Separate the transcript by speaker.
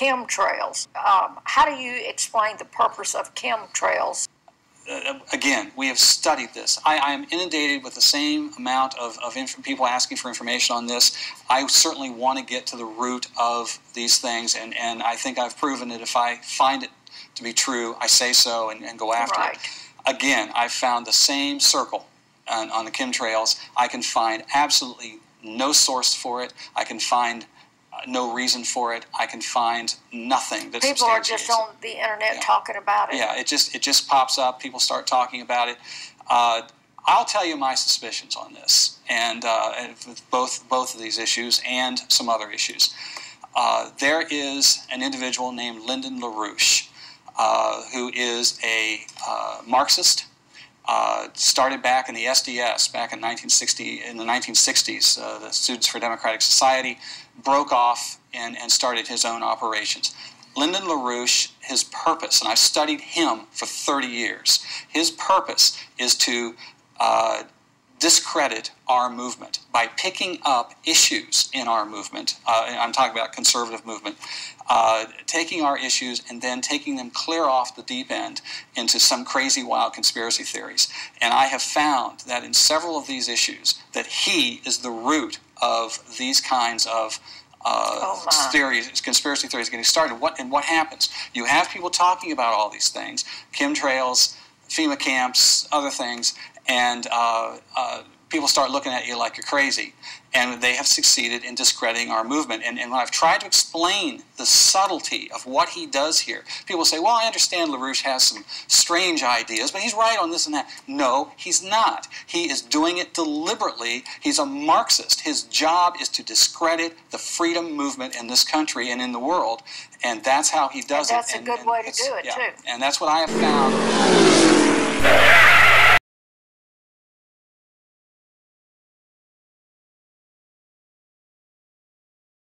Speaker 1: chemtrails. How do you explain the purpose of chemtrails?
Speaker 2: Again, we have studied this. I am inundated with the same amount of people asking for information on this. I certainly want to get to the root of these things, and I think I've proven that if I find it to be true, I say so and go after it. Again, I've found the same circle on the chemtrails. I can find absolutely no source for it. I can find no reason for it. I can find nothing that
Speaker 1: people are just on the internet talking about it.
Speaker 2: Yeah, it just pops up. People start talking about it. I'll tell you my suspicions on this, and with both of these issues and some other issues. There is an individual named Lyndon LaRouche, who is a Marxist. Started back in the SDS back in the 1960s. The Students for Democratic Society broke off and started his own operations. Lyndon LaRouche, his purpose, and I've studied him for 30 years, his purpose is to discredit our movement by picking up issues in our movement. I'm talking about conservative movement. Taking our issues and then taking them clear off the deep end into some crazy, wild conspiracy theories. And I have found that in several of these issues that he is the root of these kinds of theories, conspiracy theories getting started. What happens? You have people talking about all these things, chemtrails, FEMA camps, other things, and people start looking at you like you're crazy. And they have succeeded in discrediting our movement. And when I've tried to explain the subtlety of what he does here, people say, well, I understand LaRouche has some strange ideas, but he's right on this and that. No, he's not. He is doing it deliberately. He's a Marxist. His job is to discredit the freedom movement in this country and in the world. And that's how he does it.
Speaker 1: And that's a good way to do it, too.
Speaker 2: And that's what I have found.